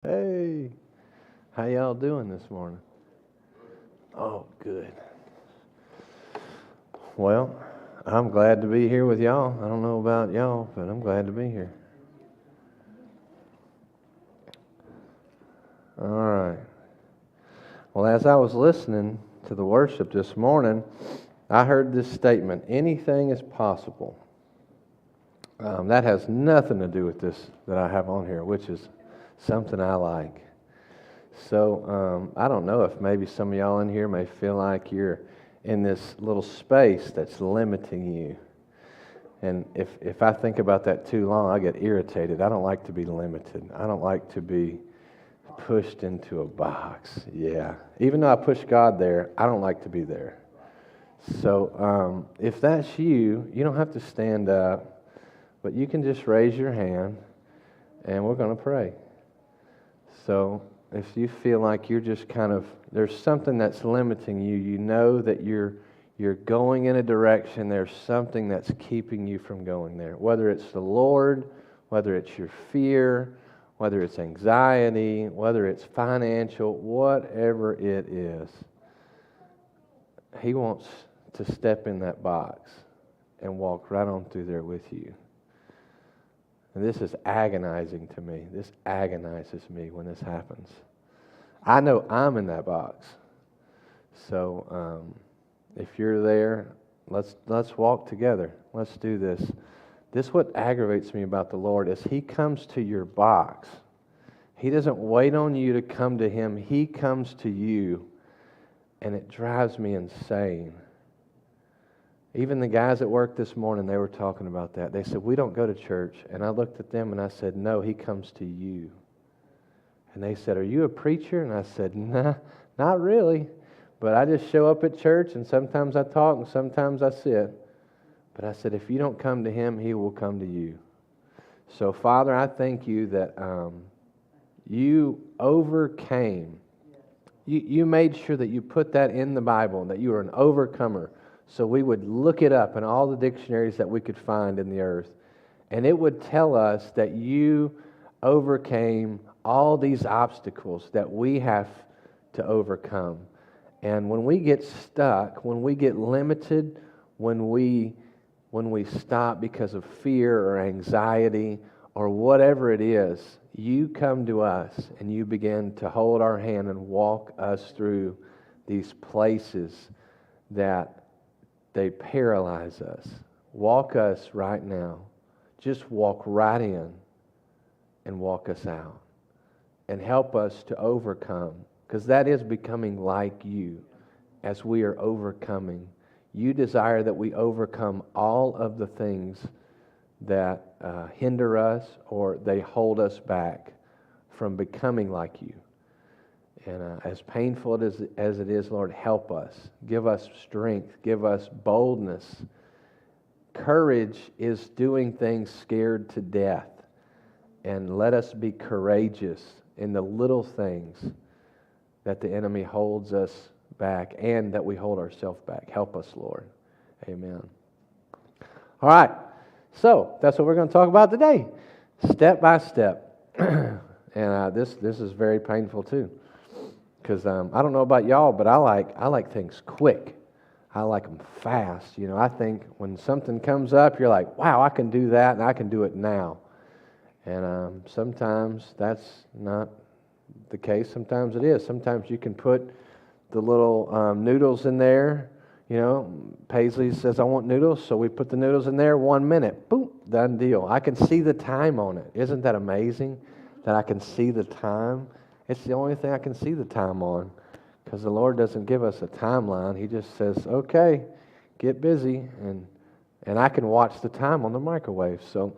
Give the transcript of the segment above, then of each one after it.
Hey, how y'all doing this morning? Oh, good. Well, I'm glad to be here with y'all. I don't know about y'all, but I'm glad to be here. All right. Well, as I was listening to the worship this morning, I heard this statement: anything is possible. That has nothing to do with this that I have on here, which is something I like. So I don't know if maybe some of y'all in here may feel like you're in this little space that's limiting you. And if I think about that too long, I get irritated. I don't like to be limited. I don't like to be pushed into a box. Yeah. Even though I push God there, I don't like to be there. So if that's you, you don't have to stand up, but you can just raise your hand and we're going to pray. So if you feel like you're just there's something that's limiting you, you know that you're going in a direction, there's something that's keeping you from going there. Whether it's the Lord, whether it's your fear, whether it's anxiety, whether it's financial, whatever it is, He wants to step in that box and walk right on through there with you. And this is agonizing to me. This agonizes me when this happens. I know I'm in that box. So if you're there, let's walk together. Let's do this. This is what aggravates me about the Lord is He comes to your box. He doesn't wait on you to come to Him. He comes to you, and it drives me insane. Even the guys at work this morning, they were talking about that. They said, we don't go to church. And I looked at them and I said, no, He comes to you. And they said, are you a preacher? And I said, nah, not really. But I just show up at church and sometimes I talk and sometimes I sit. But I said, if you don't come to Him, He will come to you. So, Father, I thank you that you overcame. You made sure that you put that in the Bible, that you were an overcomer. So we would look it up in all the dictionaries that we could find in the earth. And it would tell us that you overcame all these obstacles that we have to overcome. And when we get stuck, when we get limited, when we stop because of fear or anxiety or whatever it is, you come to us and you begin to hold our hand and walk us through these places that they paralyze us. Walk us right now. Just walk right in and walk us out. And help us to overcome. Because that is becoming like you as we are overcoming. You desire that we overcome all of the things that hinder us or they hold us back from becoming like you. And as painful as it is, Lord, help us. Give us strength. Give us boldness. Courage is doing things scared to death. And let us be courageous in the little things that the enemy holds us back and that we hold ourselves back. Help us, Lord. Amen. All right. So that's what we're going to talk about today. Step by step. And this is very painful too. Because I don't know about y'all, but I like things quick. I like them fast. You know, I think when something comes up, you're like, wow, I can do that, and I can do it now. And sometimes that's not the case. Sometimes it is. Sometimes you can put the little noodles in there. You know, Paisley says, I want noodles, so we put the noodles in there, 1 minute. Boom, done deal. I can see the time on it. Isn't that amazing that I can see the time? It's the only thing I can see the time on, because the Lord doesn't give us a timeline. He just says, okay, get busy, and I can watch the time on the microwave. So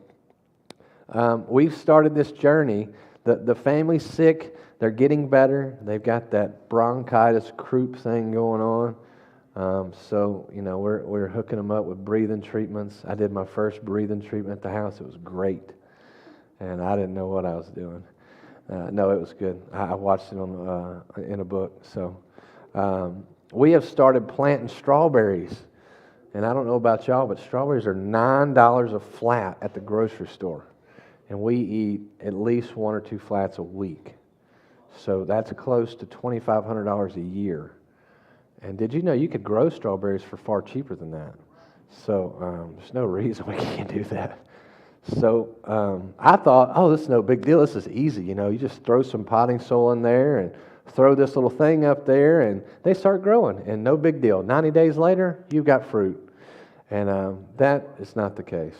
we've started this journey. The family's sick. They're getting better. They've got that bronchitis croup thing going on. So, you know, we're hooking them up with breathing treatments. I did my first breathing treatment at the house. It was great, and I didn't know what I was doing. No, it was good. I watched it in a book. So we have started planting strawberries. And I don't know about y'all, but strawberries are $9 a flat at the grocery store. And we eat at least 1 or 2 flats a week. So that's close to $2,500 a year. And did you know you could grow strawberries for far cheaper than that? So there's no reason we can't do that. So I thought, oh, this is no big deal. This is easy. You know, you just throw some potting soil in there and throw this little thing up there, and they start growing, and no big deal. 90 days later, you've got fruit. And that is not the case.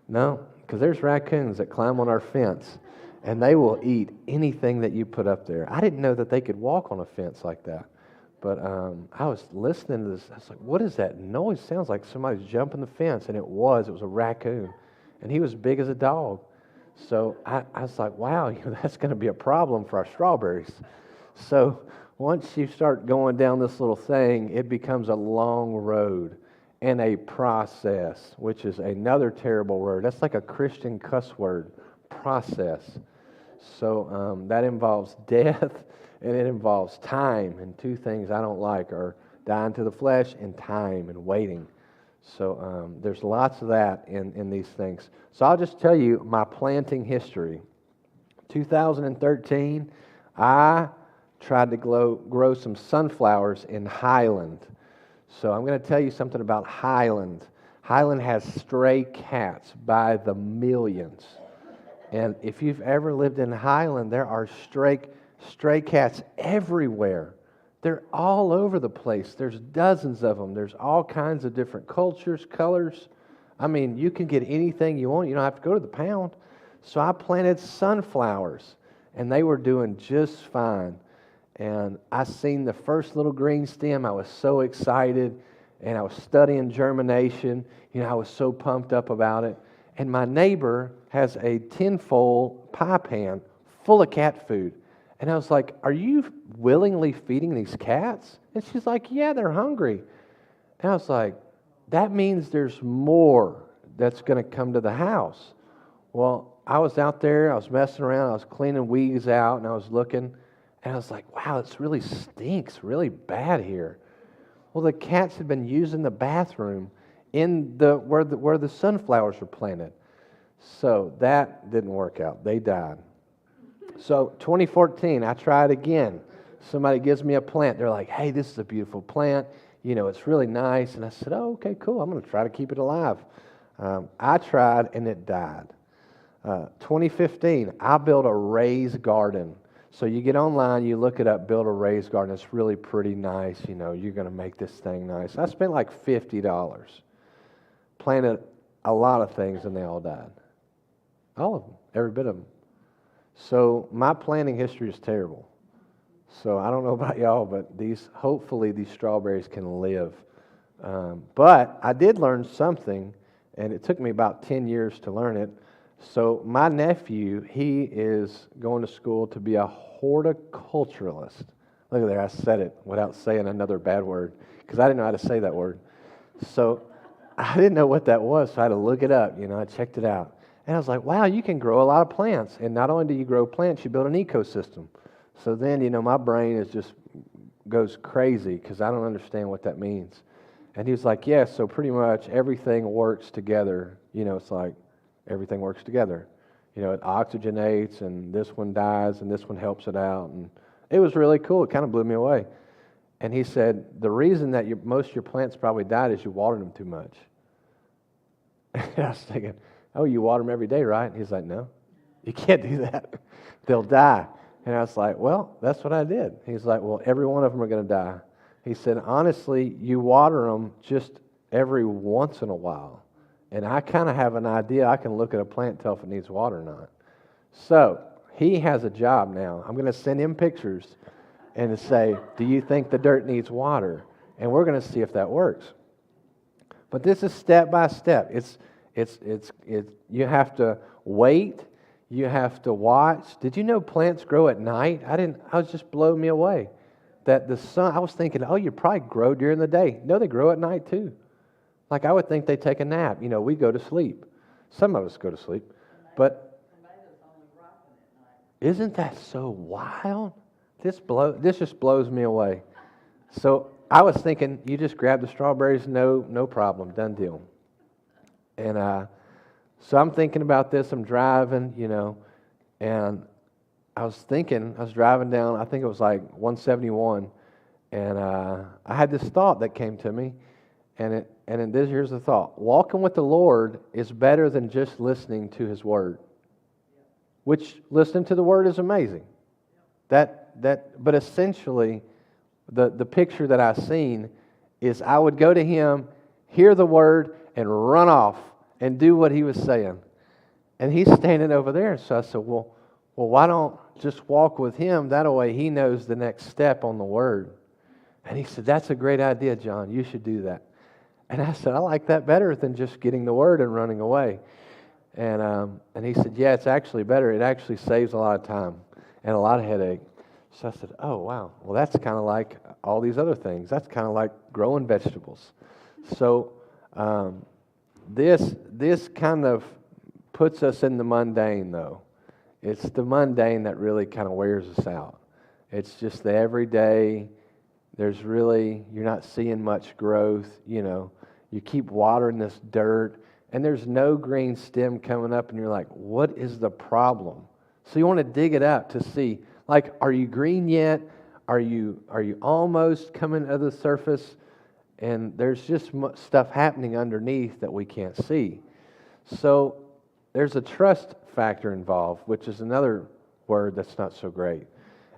No, because there's raccoons that climb on our fence, and they will eat anything that you put up there. I didn't know that they could walk on a fence like that. But I was listening to this. I was like, what is that noise? Sounds like somebody's jumping the fence. And it was a raccoon. And he was big as a dog. So I was like, wow, that's going to be a problem for our strawberries. So once you start going down this little thing, it becomes a long road and a process, which is another terrible word. That's like a Christian cuss word, process. So that involves death. And it involves time, and two things I don't like are dying to the flesh and time and waiting. So there's lots of that in these things. So I'll just tell you my planting history. 2013, I tried to grow some sunflowers in Highland. So I'm going to tell you something about Highland. Highland has stray cats by the millions. And if you've ever lived in Highland, there are stray cats everywhere. They're all over the place. There's dozens of them. There's all kinds of different cultures, colors. I mean, you can get anything you want. You don't have to go to the pound. So I planted sunflowers, and they were doing just fine. And I seen the first little green stem. I was so excited, and I was studying germination. I was so pumped up about it. And my neighbor has a tinfoil pie pan full of cat food. And I was like, are you willingly feeding these cats? And she's like, yeah, they're hungry. And I was like, that means there's more that's going to come to the house. Well, I was out there, I was messing around, I was cleaning weeds out, and I was looking, and I was like, wow, it really stinks really bad here. Well, the cats had been using the bathroom in where the sunflowers were planted. So that didn't work out. They died. So 2014, I tried again. Somebody gives me a plant. They're like, hey, this is a beautiful plant. It's really nice. And I said, oh, okay, cool. I'm going to try to keep it alive. I tried, and it died. 2015, I built a raised garden. So you get online, you look it up, build a raised garden. It's really pretty nice. You're going to make this thing nice. I spent like $50. Planted a lot of things, and they all died. All of them, every bit of them. So my planting history is terrible. So I don't know about y'all, but hopefully these strawberries can live. But I did learn something, and it took me about 10 years to learn it. So my nephew, he is going to school to be a horticulturalist. Look at there, I said it without saying another bad word, because I didn't know how to say that word. So I didn't know what that was, so I had to look it up. I checked it out. And I was like, wow, you can grow a lot of plants. And not only do you grow plants, you build an ecosystem. So then, my brain goes crazy because I don't understand what that means. And he was like, yeah, so pretty much everything works together. It's like everything works together. It oxygenates, and this one dies, and this one helps it out. And it was really cool. It kind of blew me away. And he said, the reason that most of your plants probably died is you watered them too much. And I was thinking, oh, you water them every day, right? And he's like, no, you can't do that. They'll die. And I was like, well, that's what I did. He's like, well, every one of them are going to die. He said, honestly, you water them just every once in a while. And I kind of have an idea. I can look at a plant and tell if it needs water or not. So he has a job now. I'm going to send him pictures and say, do you think the dirt needs water? And we're going to see if that works. But this is step by step. You have to wait. You have to watch. Did you know plants grow at night? I was just blowing me away. That the sun, I was thinking, oh, you probably grow during the day. No, they grow at night too. Like I would think they take a nap. We go to sleep. Some of us go to sleep. But isn't that so wild? This just blows me away. So I was thinking, you just grab the strawberries, no problem, done deal. And so I'm thinking about this. I'm driving, and I was thinking, I was driving down, I think it was like 171, and I had this thought that came to me, here's the thought: walking with the Lord is better than just listening to His Word. Which listening to the Word is amazing. But essentially, the picture that I've seen is I would go to Him, hear the Word, and run off and do what He was saying. And He's standing over there, so I said, well, why don't just walk with Him? That way He knows the next step on the Word. And he said, that's a great idea, John. You should do that. And I said, I like that better than just getting the Word and running away. And he said, yeah, it's actually better. It actually saves a lot of time and a lot of headache. So I said, oh, wow. Well, that's kind of like all these other things. That's kind of like growing vegetables. So this kind of puts us in the mundane, though. It's the mundane that really kind of wears us out. It's just the everyday. You're not seeing much growth. You keep watering this dirt, and there's no green stem coming up, and you're like, what is the problem? So you want to dig it up to see, like, are you green yet? Are you almost coming to the surface? And there's just stuff happening underneath that we can't see. So there's a trust factor involved, which is another word that's not so great.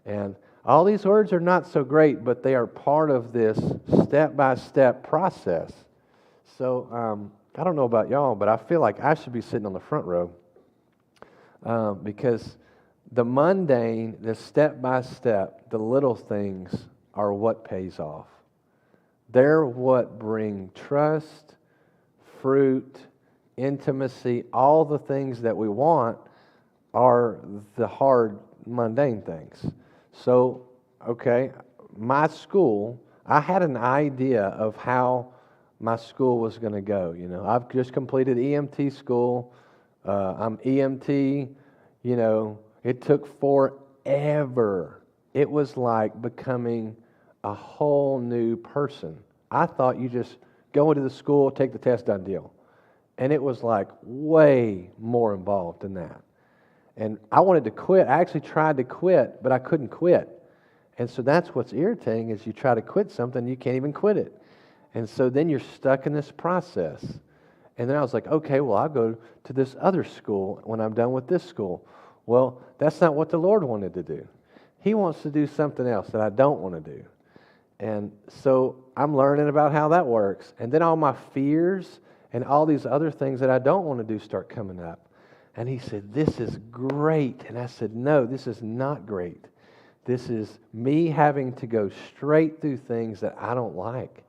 And all these words are not so great, but they are part of this step-by-step process. So I don't know about y'all, but I feel like I should be sitting on the front row because the mundane, the step-by-step, the little things are what pays off. They're what bring trust, fruit, intimacy, all the things that we want are the hard, mundane things. So, okay, my school, I had an idea of how my school was going to go. I've just completed EMT school. I'm EMT. It took forever. It was like becoming a whole new person. I thought you just go into the school, take the test, done deal. And it was like way more involved than that. And I wanted to quit. I actually tried to quit, but I couldn't quit. And so that's what's irritating is you try to quit something, you can't even quit it. And so then you're stuck in this process. And then I was like, okay, well, I'll go to this other school when I'm done with this school. Well, that's not what the Lord wanted to do. He wants to do something else that I don't want to do. And so I'm learning about how that works. And then all my fears and all these other things that I don't want to do start coming up. And he said, this is great. And I said, no, this is not great. This is me having to go straight through things that I don't like.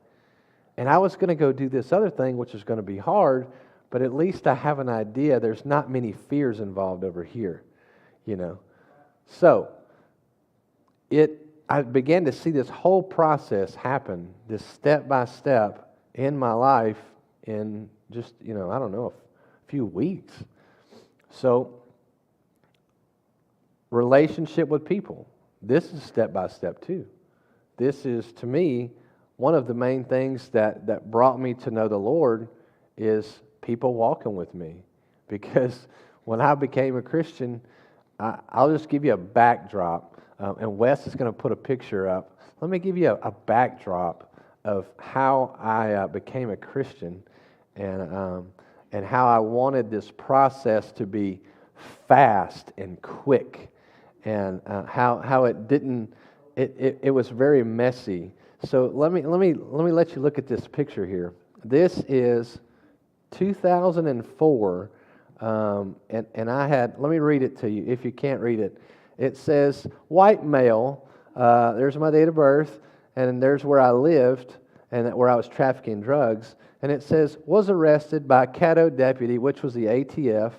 And I was going to go do this other thing, which is going to be hard, but at least I have an idea. There's not many fears involved over here, So I began to see this whole process happen, this step by step in my life in just, I don't know, a few weeks. So, relationship with people. This is step by step too. This is, to me, one of the main things that brought me to know the Lord is people walking with me. Because when I became a Christian, I'll just give you a backdrop. And Wes is going to put a picture up. Let me give you a backdrop of how I became a Christian and how I wanted this process to be fast and quick, and how it didn't. It was very messy. So let me let you look at this picture here. This is 2004, and I had. Let me read it to you if you can't read it. It says white male. There's my date of birth, and there's where I lived and where I was trafficking drugs. And it says, was arrested by a Caddo deputy, which was the ATF,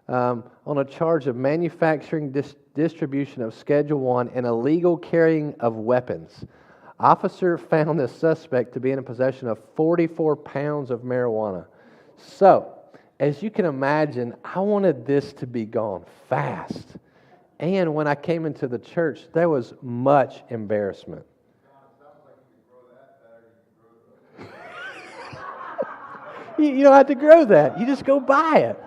on a charge of manufacturing, distribution of Schedule I and illegal carrying of weapons. Officer found the suspect to be in possession of 44 pounds of marijuana. So, as you can imagine, I wanted this to be gone fast. And when I came into the church, there was much embarrassment. You don't have to grow that. You just go buy it.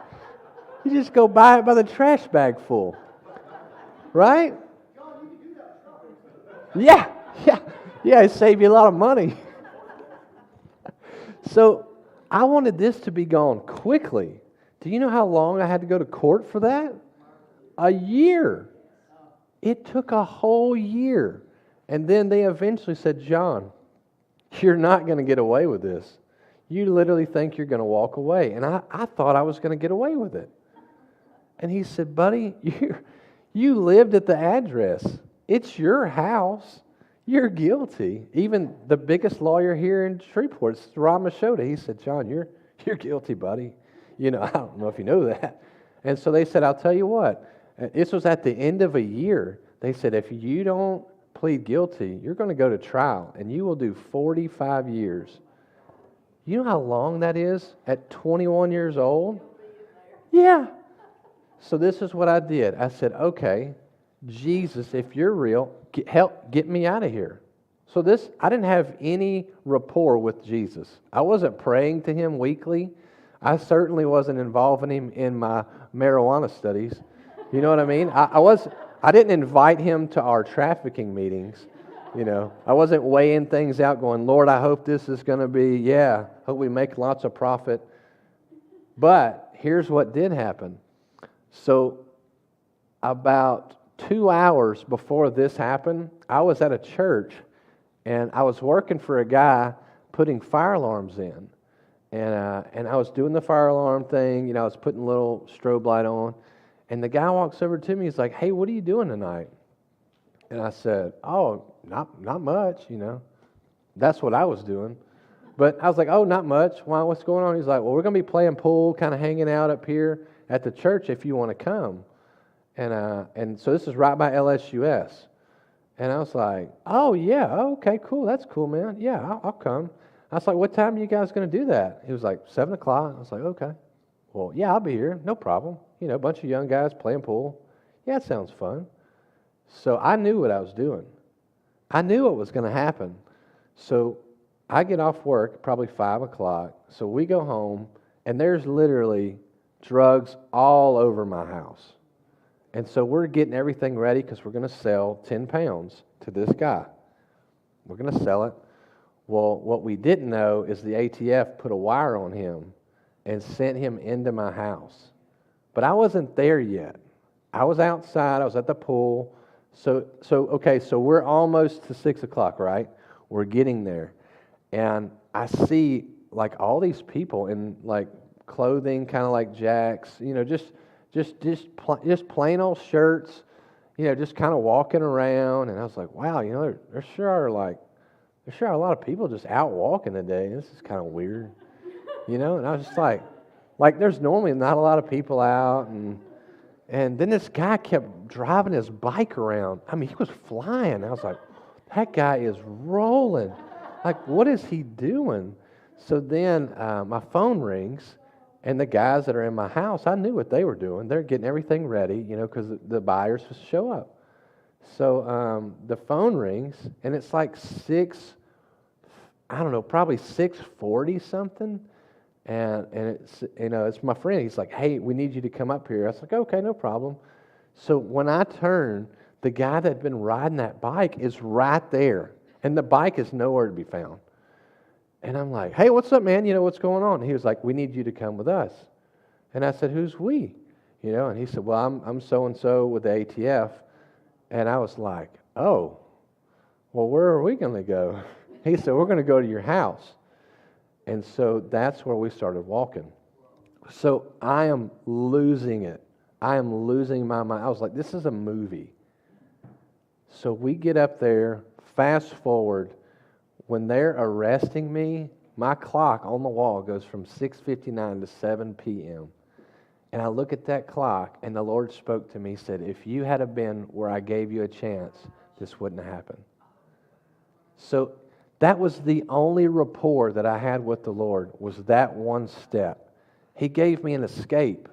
You just go buy it by the trash bag full. Right? Yeah, yeah, it saved you a lot of money. So I wanted this to be gone quickly. Do you know how long I had to go to court for that? A year. It took a whole year. And then they eventually said, John, you're not going to get away with this. You literally think you're going to walk away. And I thought I was going to get away with it. And he said, buddy, you lived at the address. It's your house. You're guilty. Even the biggest lawyer here in Shreveport, Rob Machota, he said, John, you're guilty, buddy. You know, I don't know if you know that. And so they said, I'll tell you what. This was at the end of a year. They said, if you don't plead guilty, you're going to go to trial, and you will do 45 years. You know how long that is at 21 years old? Yeah. So this is what I did. I said, okay, Jesus, if you're real, get me out of here. So I didn't have any rapport with Jesus. I wasn't praying to him weekly. I certainly wasn't involving him in my marijuana studies. You know what I mean? I didn't invite him to our trafficking meetings. You know, I wasn't weighing things out going, Lord, I hope this is going to be, hope we make lots of profit. But here's what did happen. So about 2 hours before this happened, I was at a church, and I was working for a guy putting fire alarms in. And I was doing the fire alarm thing, you know, I was putting a little strobe light on. And the guy walks over to me, he's like, hey, what are you doing tonight? And I said, oh, not much, you know. That's what I was doing. But I was like, oh, not much. Why? What's going on? He's like, well, we're going to be playing pool, kind of hanging out up here at the church if you want to come. And so this is right by LSUS. And I was like, oh, yeah, okay, cool. That's cool, man. Yeah, I'll come. I was like, what time are you guys going to do that? He was like, 7 o'clock. I was like, okay. Well, yeah, I'll be here. No problem. You know, a bunch of young guys playing pool. Yeah, it sounds fun. So I knew what I was doing. I knew what was going to happen. So I get off work probably 5 o'clock. So we go home, and there's literally drugs all over my house. And so we're getting everything ready because we're going to sell 10 pounds to this guy. We're going to sell it. Well, what we didn't know is the ATF put a wire on him and sent him into my house. But I wasn't there yet. I was outside. I was at the pool. So we're almost to 6 o'clock, right? We're getting there. And I see like all these people in like clothing, kind of like Jack's, you know, just plain old shirts, you know, just kind of walking around. And I was like, wow, you know, there sure are a lot of people just out walking today. This is kind of weird, you know. And I was just like there's normally not a lot of people out. And then this guy kept driving his bike around. I mean, he was flying. I was like, that guy is rolling. Like, what is he doing? So then my phone rings, and the guys that are in my house, I knew what they were doing. They're getting everything ready, you know, because the buyers would show up. So the phone rings, and it's like probably 6:40 something. And it's, you know, it's my friend. He's like, hey, we need you to come up here. I was like, okay, no problem. So when I turn, the guy that had been riding that bike is right there. And the bike is nowhere to be found. And I'm like, hey, what's up, man? You know, what's going on? And he was like, we need you to come with us. And I said, who's we? You know, and he said, well, I'm so-and-so with the ATF. And I was like, oh, well, where are we going to go? He said, we're going to go to your house. And so that's where we started walking. So I am losing it. I am losing my mind. I was like, this is a movie. So we get up there, fast forward. When they're arresting me, my clock on the wall goes from 6:59 to 7 p.m. And I look at that clock, and the Lord spoke to me, said, if you had been where I gave you a chance, this wouldn't have happened. So that was the only rapport that I had with the Lord, was that one step. He gave me an escape.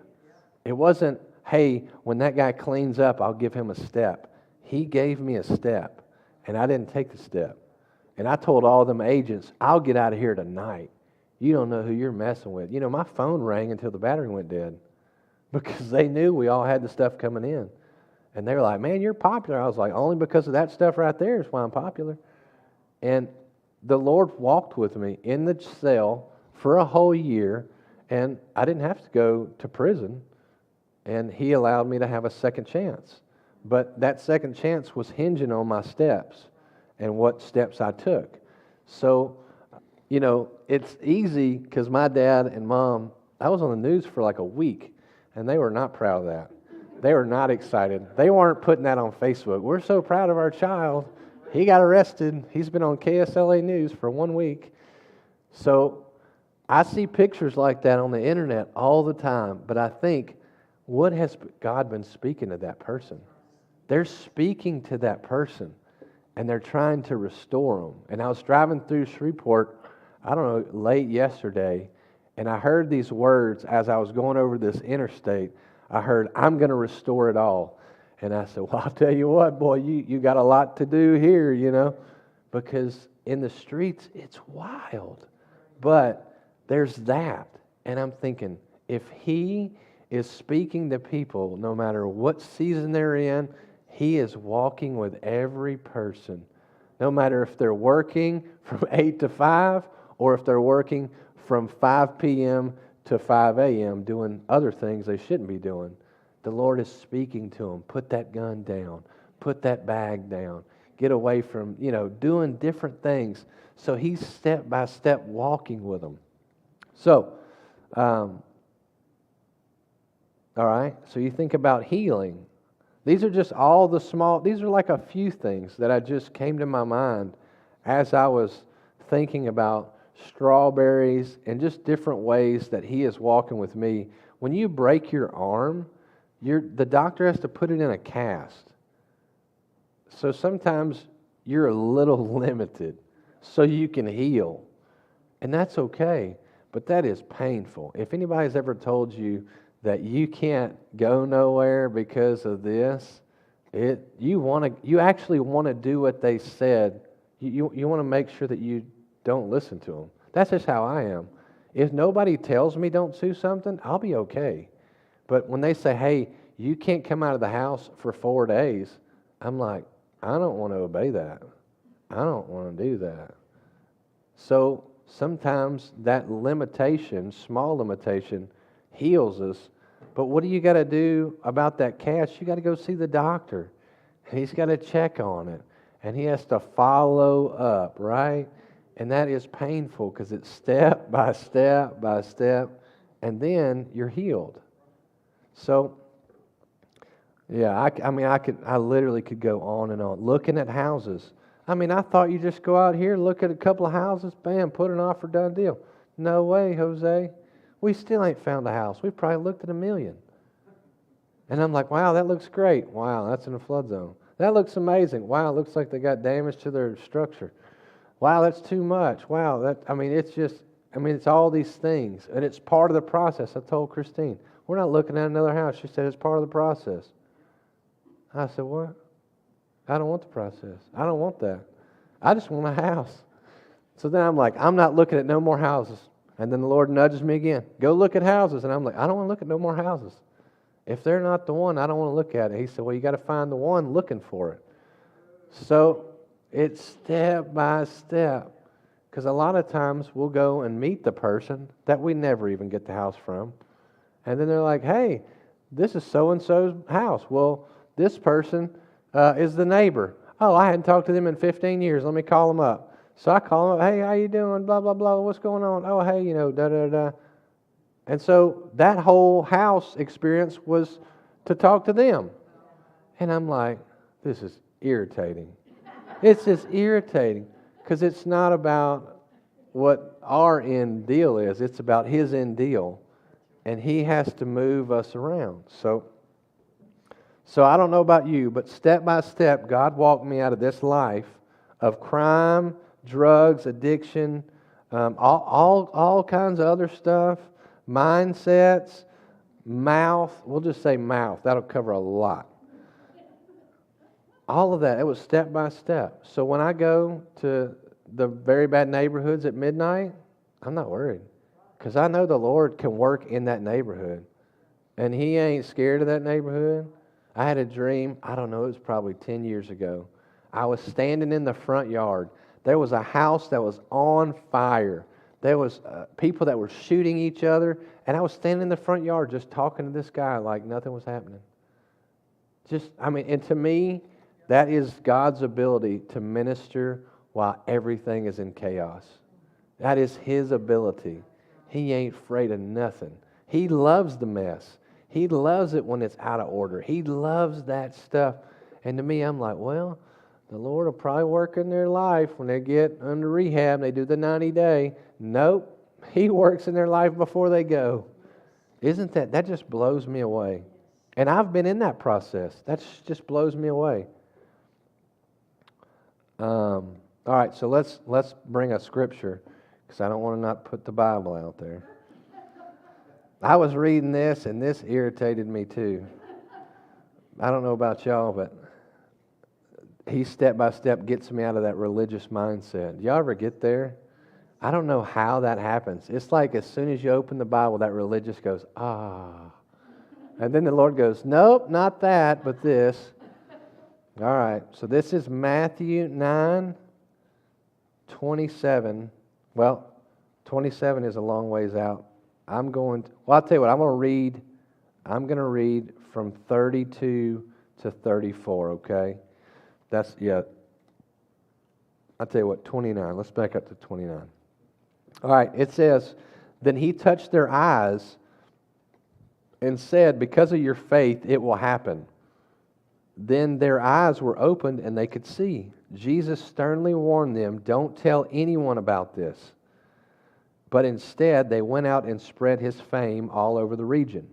It wasn't, hey, when that guy cleans up, I'll give him a step. He gave me a step, and I didn't take the step. And I told all them agents, I'll get out of here tonight. You don't know who you're messing with. You know, my phone rang until the battery went dead because they knew we all had the stuff coming in. And they were like, man, you're popular. I was like, only because of that stuff right there is why I'm popular. And the Lord walked with me in the cell for a whole year, and I didn't have to go to prison, and He allowed me to have a second chance. But that second chance was hinging on my steps and what steps I took. So, it's easy because my dad and mom, I was on the news for like a week, and they were not proud of that. They were not excited. They weren't putting that on Facebook. We're so proud of our child. He got arrested. He's been on KSLA News for 1 week. So I see pictures like that on the internet all the time, but I think, what has God been speaking to that person? They're speaking to that person, and they're trying to restore them. And I was driving through Shreveport, I don't know, late yesterday, and I heard these words as I was going over this interstate. I heard, I'm going to restore it all. And I said, well, I'll tell you what, boy, you got a lot to do here, because in the streets, it's wild. But there's that. And I'm thinking, if He is speaking to people, no matter what season they're in, He is walking with every person. No matter if they're working from 8 to 5 or if they're working from 5 p.m. to 5 a.m. doing other things they shouldn't be doing. The Lord is speaking to them. Put that gun down. Put that bag down. Get away from, doing different things. So He's step by step walking with them. So, all right, so you think about healing. These are just all these are like a few things that I just came to my mind as I was thinking about strawberries and just different ways that He is walking with me. When you break your arm, the doctor has to put it in a cast. So sometimes you're a little limited so you can heal. And that's okay, but that is painful. If anybody's ever told you that you can't go nowhere because of this, you actually want to do what they said. You want to make sure that you don't listen to them. That's just how I am. If nobody tells me don't do something, I'll be okay. But when they say, hey, you can't come out of the house for 4 days, I'm like, I don't want to obey that. I don't want to do that. So sometimes that limitation, small limitation, heals us. But what do you got to do about that cast? You got to go see the doctor. He's got to check on it. And he has to follow up, right? And that is painful because it's step by step by step. And then you're healed. So, yeah, I literally could go on and on. Looking at houses. I thought you just go out here, look at a couple of houses, bam, put an offer, done deal. No way, Jose. We still ain't found a house. We probably looked at 1 million. And I'm like, wow, that looks great. Wow, that's in a flood zone. That looks amazing. Wow, it looks like they got damage to their structure. Wow, that's too much. Wow, it's all these things. And it's part of the process. I told Christine, we're not looking at another house. She said, it's part of the process. I said, what? I don't want the process. I don't want that. I just want a house. So then I'm like, I'm not looking at no more houses. And then the Lord nudges me again. Go look at houses. And I'm like, I don't want to look at no more houses. If they're not the one, I don't want to look at it. He said, well, you got to find the one looking for it. So it's step by step. Because a lot of times we'll go and meet the person that we never even get the house from. And then they're like, hey, this is so-and-so's house. Well, this person is the neighbor. Oh, I hadn't talked to them in 15 years. Let me call them up. So I call them up. Hey, how you doing? Blah, blah, blah. What's going on? Oh, hey, da-da-da. And so that whole house experience was to talk to them. And I'm like, this is irritating. It's just irritating because it's not about what our end deal is. It's about His end deal. And He has to move us around. So I don't know about you, but step by step, God walked me out of this life of crime, drugs, addiction, all kinds of other stuff, mindsets, mouth. We'll just say mouth. That'll cover a lot. All of that. It was step by step. So when I go to the very bad neighborhoods at midnight, I'm not worried because I know the Lord can work in that neighborhood. And He ain't scared of that neighborhood. I had a dream, I don't know, it was probably 10 years ago. I was standing in the front yard. There was a house that was on fire. There was people that were shooting each other, and I was standing in the front yard just talking to this guy like nothing was happening. And to me, that is God's ability to minister while everything is in chaos. That is His ability. He ain't afraid of nothing. He loves the mess. He loves it when it's out of order. He loves that stuff. And to me, I'm like, well, the Lord will probably work in their life when they get under rehab. They do the 90-day. Nope. He works in their life before they go. Isn't that just blows me away. And I've been in that process. That just blows me away. All right, so let's bring a scripture, because I don't want to not put the Bible out there. I was reading this, and this irritated me too. I don't know about y'all, but he step by step gets me out of that religious mindset. Do y'all ever get there? I don't know how that happens. It's like as soon as you open the Bible, that religious goes, ah. And then the Lord goes, nope, not that, but this. All right, so this is Matthew 9:27. Well, 27 is a long ways out. I'll tell you what, I'm going to read from 32 to 34, okay? I'll tell you what, 29. Let's back up to 29. All right, it says, then He touched their eyes and said, because of your faith, it will happen. Then their eyes were opened and they could see. Jesus sternly warned them, don't tell anyone about this. But instead, they went out and spread His fame all over the region.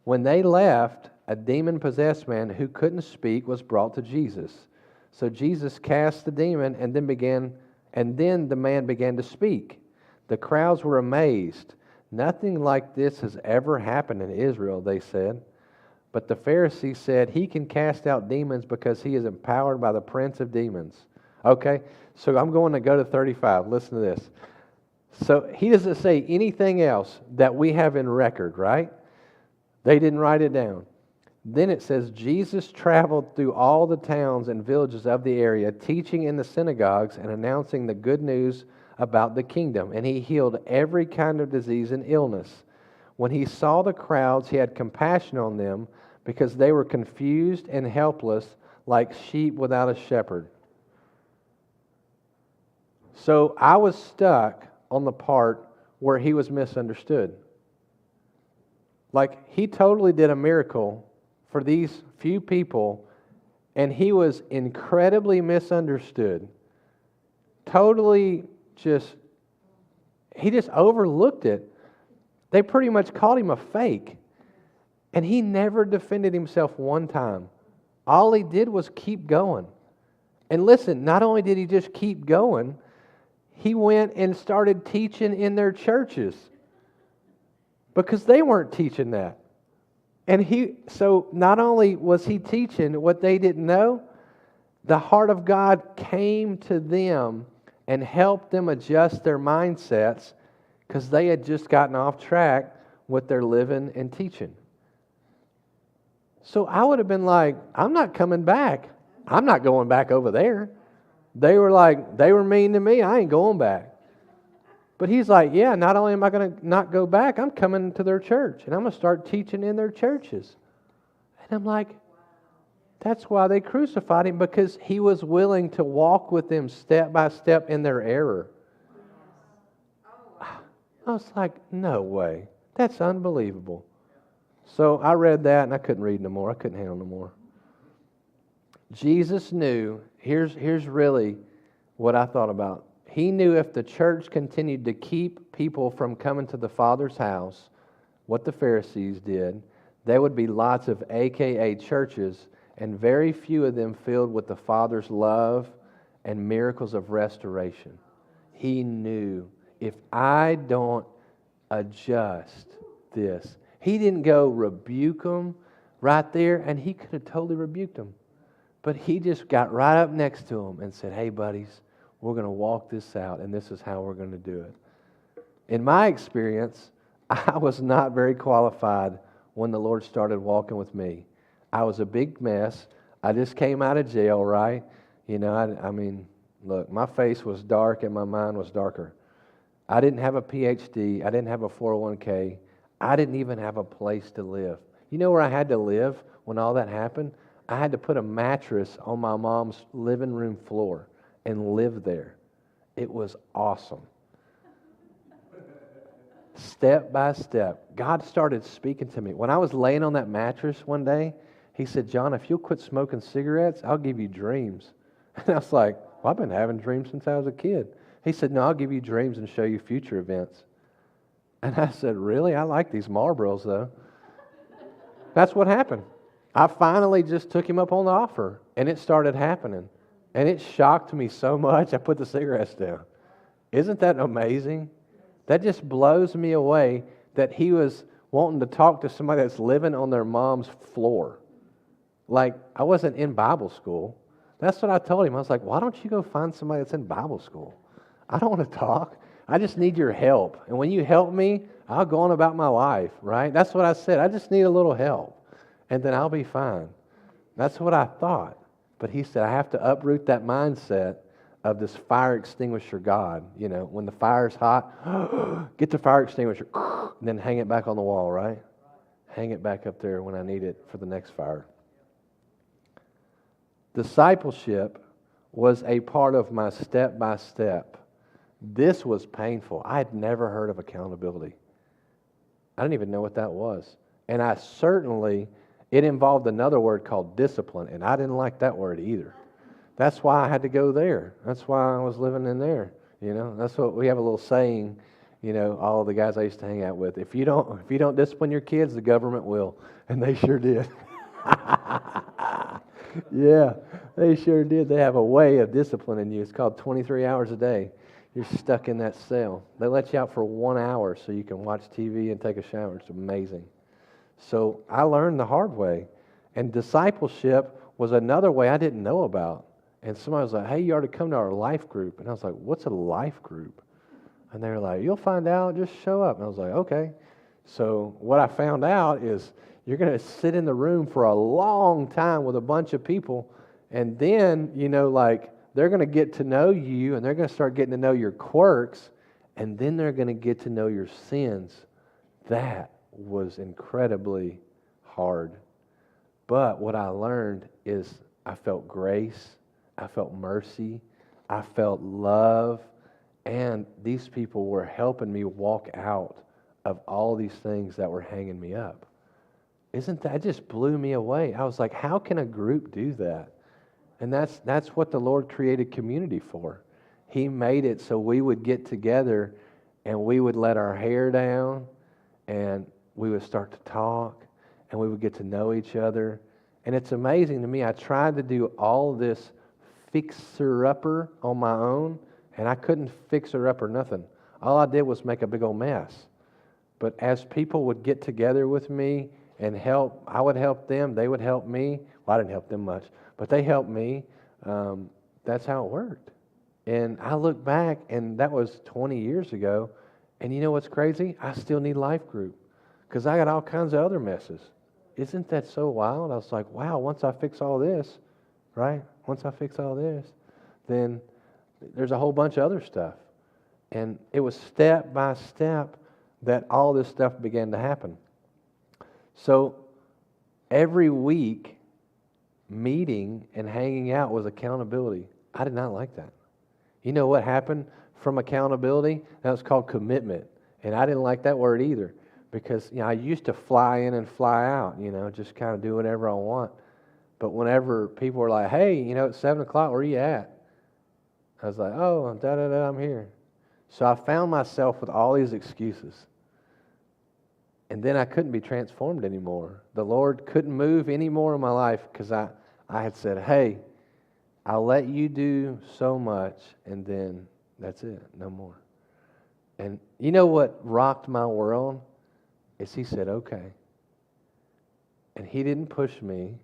When they left, a demon-possessed man who couldn't speak was brought to Jesus. So Jesus cast the demon, and then the man began to speak. The crowds were amazed. Nothing like this has ever happened in Israel, they said. But the Pharisees said, he can cast out demons because he is empowered by the prince of demons. Okay, so I'm going to go to 35. Listen to this. So he doesn't say anything else that we have in record, right? They didn't write it down. Then it says, Jesus traveled through all the towns and villages of the area, teaching in the synagogues and announcing the good news about the kingdom. And He healed every kind of disease and illness. When He saw the crowds, He had compassion on them because they were confused and helpless like sheep without a shepherd. So I was stuck on the part where He was misunderstood. Like He totally did a miracle for these few people, and He was incredibly misunderstood. Totally He just overlooked it. They pretty much called Him a fake. And He never defended Himself one time. All He did was keep going. And listen, not only did He just keep going, He went and started teaching in their churches. Because they weren't teaching that. And so not only was He teaching what they didn't know, the heart of God came to them and helped them adjust their mindsets because they had just gotten off track with their living and teaching. So I would have been like, I'm not coming back. I'm not going back over there. They were mean to me. I ain't going back. But He's like, yeah, not only am I going to not go back, I'm coming to their church. And I'm going to start teaching in their churches. And I'm like, that's why they crucified Him, because He was willing to walk with them step by step in their error. I was like, no way. That's unbelievable. So I read that and I couldn't read no more. I couldn't handle no more. Jesus knew, here's really what I thought about. He knew if the church continued to keep people from coming to the Father's house, what the Pharisees did, there would be lots of AKA churches and very few of them filled with the Father's love and miracles of restoration. He knew, if I don't adjust this, He didn't go rebuke them right there, and He could have totally rebuked them. But He just got right up next to them and said, hey, buddies, we're going to walk this out, and this is how we're going to do it. In my experience, I was not very qualified when the Lord started walking with me. I was a big mess. I just came out of jail, right? You know, I mean, look, my face was dark and my mind was darker. I didn't have a PhD. I didn't have a 401k. I didn't even have a place to live. You know where I had to live when all that happened? I had to put a mattress on my mom's living room floor and live there. It was awesome. Step by step, God started speaking to me. When I was laying on that mattress one day, He said, John, if you'll quit smoking cigarettes, I'll give you dreams. And I was like, well, I've been having dreams since I was a kid. He said, no, I'll give you dreams and show you future events. And I said, really? I like these Marlboros, though. That's what happened. I finally just took Him up on the offer, and it started happening. And it shocked me so much, I put the cigarettes down. Isn't that amazing? That just blows me away that He was wanting to talk to somebody that's living on their mom's floor. Like, I wasn't in Bible school. That's what I told him. I was like, why don't you go find somebody that's in Bible school? I don't want to talk. I just need your help. And when you help me, I'll go on about my life, right? That's what I said. I just need a little help, and then I'll be fine. That's what I thought. But he said, I have to uproot that mindset of this fire extinguisher God. You know, when the fire's hot, get the fire extinguisher, and then hang it back on the wall, right? Hang it back up there when I need it for the next fire. Discipleship was a part of my step-by-step. This was painful. I had never heard of accountability. I didn't even know what that was. And it involved another word called discipline, and I didn't like that word either. That's why I had to go there. That's why I was living in there. You know, that's what we have a little saying, you know, all the guys I used to hang out with. If you don't discipline your kids, the government will. And they sure did. Yeah, they sure did. They have a way of disciplining you. It's called 23 hours a day. You're stuck in that cell. They let you out for 1 hour so you can watch TV and take a shower. It's amazing. So I learned the hard way. And discipleship was another way I didn't know about. And somebody was like, hey, you ought to come to our life group. And I was like, what's a life group? And they were like, you'll find out. Just show up. And I was like, okay. So what I found out is you're going to sit in the room for a long time with a bunch of people. And then, you know, like, they're going to get to know you, and they're going to start getting to know your quirks, and then they're going to get to know your sins. That was incredibly hard. But what I learned is I felt grace, I felt mercy, I felt love, and these people were helping me walk out of all these things that were hanging me up. Isn't that just blew me away? I was like, how can a group do that? And that's what the Lord created community for. He made it so we would get together and we would let our hair down and we would start to talk and we would get to know each other. And it's amazing to me. I tried to do all this fixer-upper on my own, and I couldn't fix her up or nothing. All I did was make a big old mess. But as people would get together with me and help, I would help them, they would help me. Well, I didn't help them much, but they helped me. That's how it worked. And I look back, and that was 20 years ago, and you know what's crazy? I still need life group because I got all kinds of other messes. Isn't that so wild? I was like, wow, once I fix all this, right? Once I fix all this, then there's a whole bunch of other stuff. And it was step by step that all this stuff began to happen. So every week, meeting and hanging out was accountability. I did not like that. You know what happened from accountability? That was called commitment. And I didn't like that word either because, you know, I used to fly in and fly out, you know, just kind of do whatever I want. But whenever people were like, hey, you know, it's 7 o'clock, where are you at? I was like, oh, I'm here. So I found myself with all these excuses. And then I couldn't be transformed anymore. The Lord couldn't move any more in my life because I had said, hey, I'll let you do so much, and then that's it, no more. And you know what rocked my world? Is He said, okay. And He didn't push me.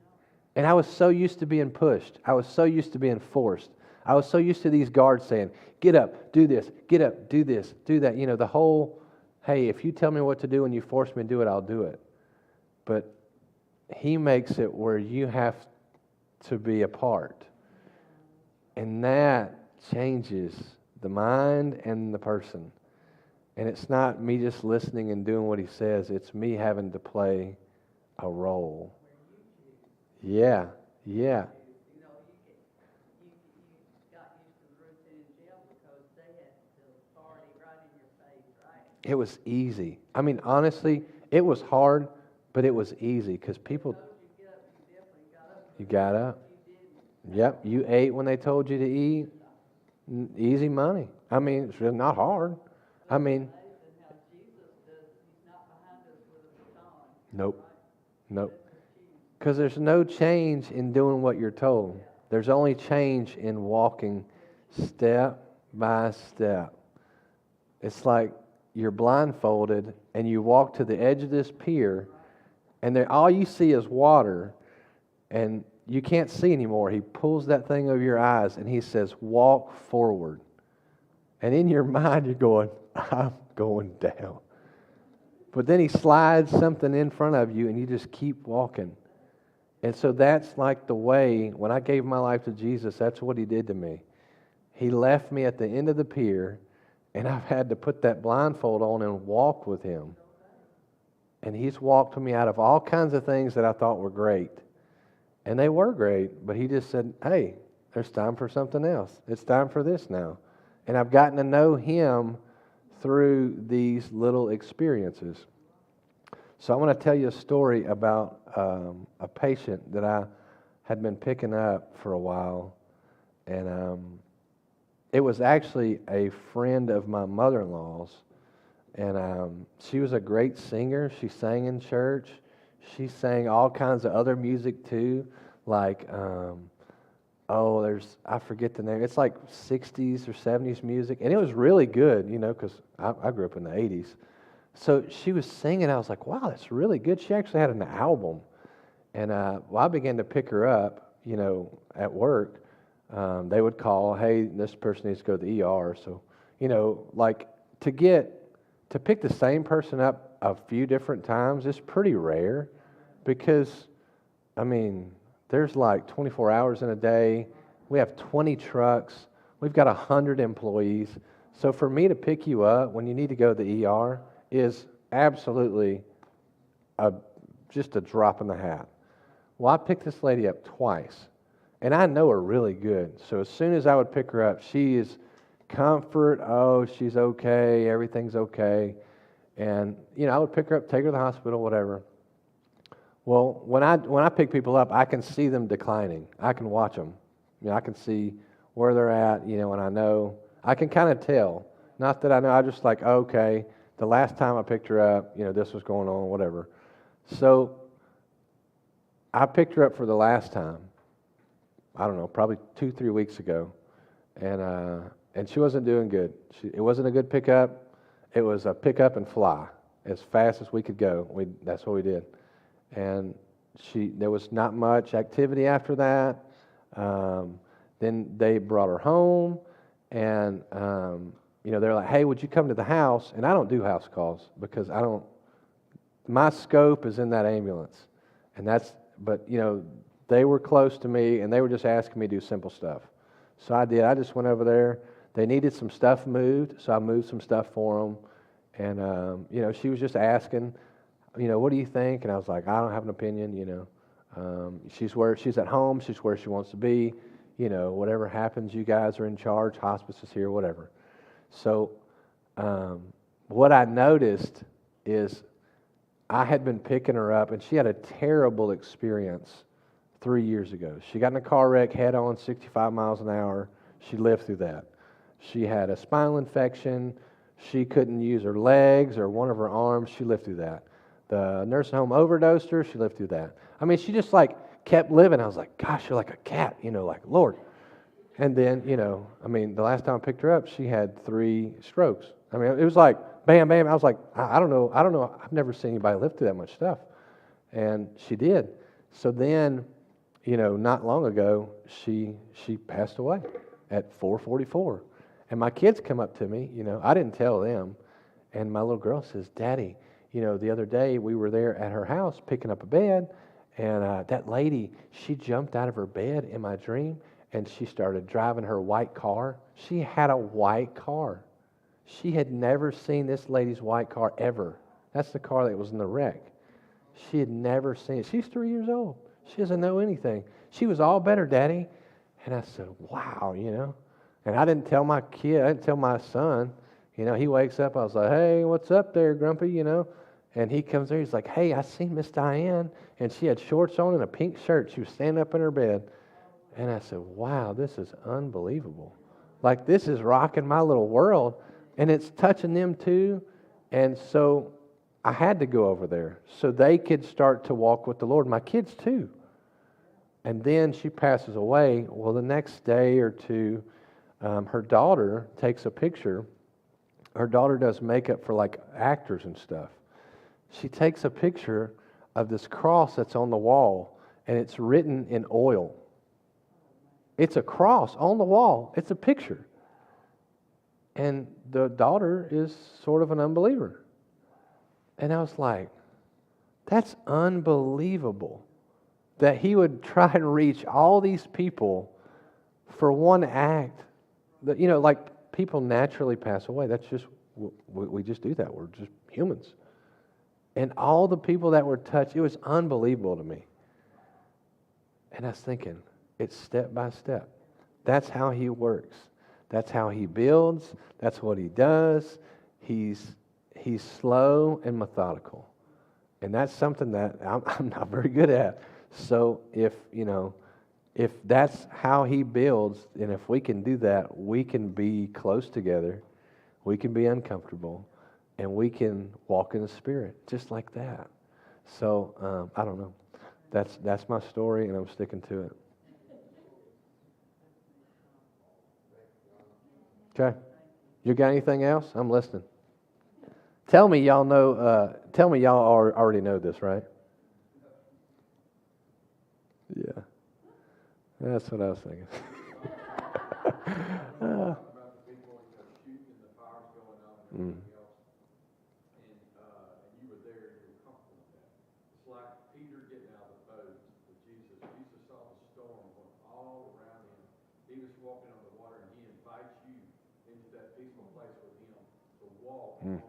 And I was so used to being pushed. I was so used to being forced. I was so used to these guards saying, get up, do this, get up, do this, do that. You know, the whole, hey, if you tell me what to do and you force me to do it, I'll do it. But He makes it where you have to be a part. And that changes the mind and the person. And it's not me just listening and doing what he says, it's me having to play a role. Yeah, yeah. You know, you got used to the routine in jail because they had the authority right in your face, right? It was easy. I mean, honestly, it was hard, but it was easy because people. Those you get up, you definitely got up. You got up. You didn't. Yep, you ate when they told you to eat. Easy money. I mean, it's really not hard. I mean, Amazing how Jesus does. He's not behind us with a baton. nope, Right? nope. Because there's no change in doing what you're told. There's only change in walking step by step. It's like you're blindfolded and you walk to the edge of this pier, and there, all you see is water, and you can't see anymore. He pulls that thing over your eyes and he says, walk forward. And in your mind, you're going, I'm going down. But then he slides something in front of you and you just keep walking. And so that's like the way, when I gave my life to Jesus, that's what he did to me. He left me at the end of the pier, and I've had to put that blindfold on and walk with him. And he's walked me out of all kinds of things that I thought were great. And they were great, but he just said, hey, there's time for something else. It's time for this now. And I've gotten to know him through these little experiences. So I want to tell you a story about a patient that I had been picking up for a while. And it was actually a friend of my mother-in-law's. And she was a great singer. She sang in church. She sang all kinds of other music too, like, I forget the name. It's like 60s or 70s music. And it was really good, you know, because I grew up in the 80s. So she was singing. I was like, wow, that's really good. She actually had an album. And I began to pick her up, you know, at work. They would call, hey, this person needs to go to the ER. So, you know, like to pick the same person up a few different times is pretty rare because, I mean, there's like 24 hours in a day. We have 20 trucks. We've got 100 employees. So for me to pick you up when you need to go to the ER is absolutely just a drop in the hat. Well, I picked this lady up twice, and I know her really good. So as soon as I would pick her up, she is comfort. Oh, she's okay. Everything's okay. And, you know, I would pick her up, take her to the hospital, whatever. Well, when I pick people up, I can see them declining. I can watch them. You know, I can see where they're at, you know, and I can kind of tell. Not that I know, I just like, okay, the last time I picked her up, you know, this was going on, whatever. So I picked her up for the last time. I don't know, probably 2-3 weeks ago. And she wasn't doing good. It wasn't a good pickup. It was a pick up and fly as fast as we could go. That's what we did. And there was not much activity after that. Then they brought her home, and you know, they're like, "Hey, would you come to the house?" And I don't do house calls because my scope is in that ambulance, but you know, they were close to me, and they were just asking me to do simple stuff. So I did. I just went over there. They needed some stuff moved, so I moved some stuff for them. And you know, she was just asking, you know, what do you think? And I was like, I don't have an opinion, you know. She's at home. She's where she wants to be. You know, whatever happens, you guys are in charge. Hospice is here, whatever. So what I noticed is I had been picking her up, and she had a terrible experience 3 years ago. She got in a car wreck head on, 65 miles an hour. She lived through that. She had a spinal infection. She couldn't use her legs or one of her arms. She lived through that. The nursing home overdosed her. She lived through that. I mean, she just like kept living. I was like, gosh, you're like a cat, you know, like, Lord. And then, you know, I mean, the last time I picked her up, she had 3 strokes. I mean, it was like, bam, bam. I was like, I don't know. I've never seen anybody live through that much stuff. And she did. So then, you know, not long ago, she passed away at 4:44. And my kids come up to me, you know, I didn't tell them. And my little girl says, Daddy, you know, the other day we were there at her house picking up a bed, And that lady, she jumped out of her bed in my dream, and she started driving her white car. She had a white car. She had never seen this lady's white car ever. That's the car that was in the wreck. She had never seen it. She's 3 years old. She doesn't know anything. She was all better, Daddy. And I said, wow, And I didn't tell my kid, I didn't tell my son. He wakes up, I was like, hey, what's up there, Grumpy, And he comes there, he's like, hey, I seen Miss Diane. And she had shorts on and a pink shirt. She was standing up in her bed. And I said, wow, this is unbelievable. Like, this is rocking my little world. And it's touching them too. And so I had to go over there so they could start to walk with the Lord. My kids too. And then she passes away. Well, the next day or two, her daughter takes a picture. Her daughter does makeup for like actors and stuff. She takes a picture of this cross that's on the wall, and it's written in oil. It's a cross on the wall. It's a picture. And the daughter is sort of an unbeliever. And I was like, that's unbelievable that he would try and reach all these people for one act. That, like people naturally pass away. That's just, we just do that. We're just humans. And all the people that were touched, it was unbelievable to me. And I was thinking, it's step by step. That's how he works. That's how he builds. That's what he does. He's slow and methodical. And that's something that I'm not very good at. So if that's how he builds, and if we can do that, we can be close together, we can be uncomfortable, and we can walk in the Spirit just like that. So I don't know. That's my story, and I'm sticking to it. Okay. You got anything else? I'm listening. Tell me y'all know. Tell me y'all already know this, right? Yeah. That's what I was thinking. Mm. Mm.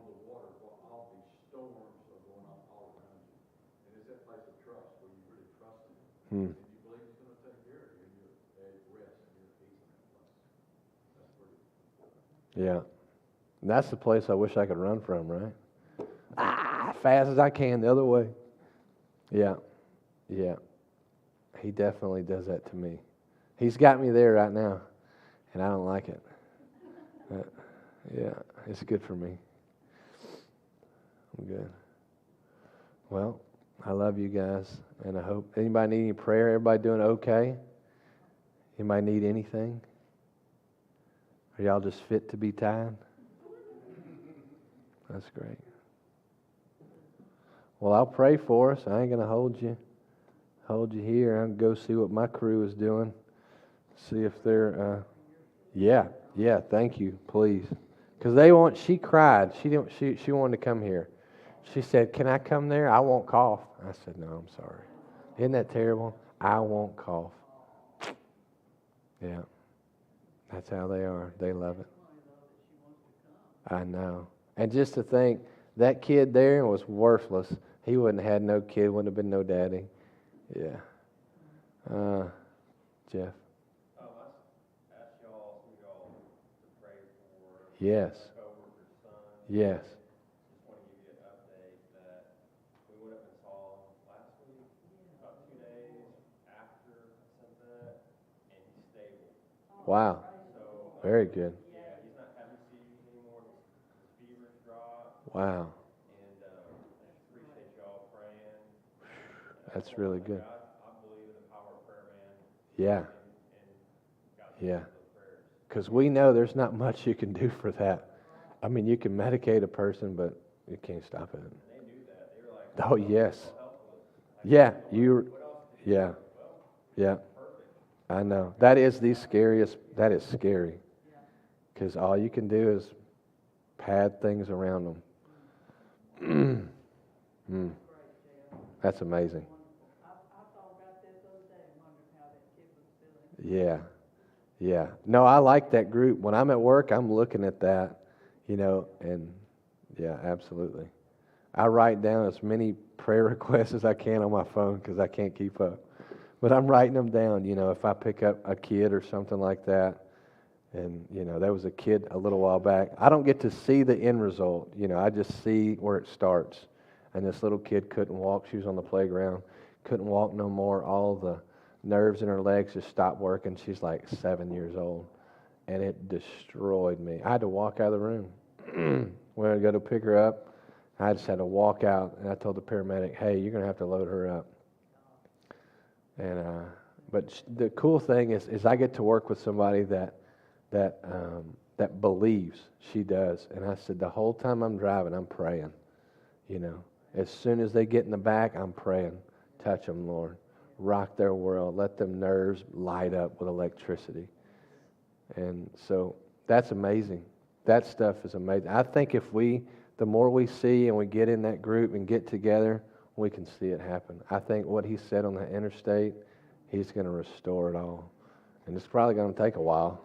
Mm. Yeah. And that's the place I wish I could run from, right? Fast as I can the other way. Yeah. Yeah. He definitely does that to me. He's got me there right now, and I don't like it. Yeah, it's good for me. I'm good. Well, I love you guys, and I hope anybody need any prayer. Everybody doing okay? Anybody need anything? Are y'all just fit to be tied? That's great. Well, I'll pray for us. I ain't gonna hold you here. I'll go see what my crew is doing. See if they're. Yeah. Thank you, please. Because she cried. She wanted to come here. She said, "Can I come there? I won't cough." I said, "No, I'm sorry. Isn't that terrible? I won't cough." Yeah. That's how they are. They love it. I know. And just to think, that kid there was worthless. He wouldn't have had no kid, wouldn't have been no daddy. Yeah. Jeff. Ask y'all to pray for Yes. my coworker's son. Yes. Just want to give you an update that we went up and saw him last week, about 2 days after I sent that, and he's stable. Wow. So Very good. yeah, he's not having seizures anymore. His fever's dropped. Wow. And I just appreciate y'all praying. That's really good. I believe in the power of prayer, man. Yeah. And God Yeah. those prayers. Because we know there's not much you can do for that. I mean, you can medicate a person, but you can't stop it. They knew that. They were like, Oh, yes. helpless. Yeah. Yeah. I know. That is the scariest. That is scary. Because all you can do is pad things around them. That's amazing. I've Yeah. Yeah. No, I like that group. When I'm at work, I'm looking at that, and yeah, absolutely. I write down as many prayer requests as I can on my phone because I can't keep up. But I'm writing them down, if I pick up a kid or something like that. And, there was a kid a little while back. I don't get to see the end result. I just see where it starts. And this little kid couldn't walk. She was on the playground, couldn't walk no more. All the nerves in her legs just stopped working. She's like 7 years old. And it destroyed me. I had to walk out of the room. When I go to pick her up, I just had to walk out. And I told the paramedic, hey, you're going to have to load her up. And but the cool thing is I get to work with somebody that believes. She does. And I said, the whole time I'm driving, I'm praying. As soon as they get in the back, I'm praying. Touch them, Lord. Rock their world. Let them nerves light up with electricity. And so that's amazing. That stuff is amazing. I think the more we see and we get in that group and get together, we can see it happen. I think what he said on the interstate, he's going to restore it all. And it's probably going to take a while.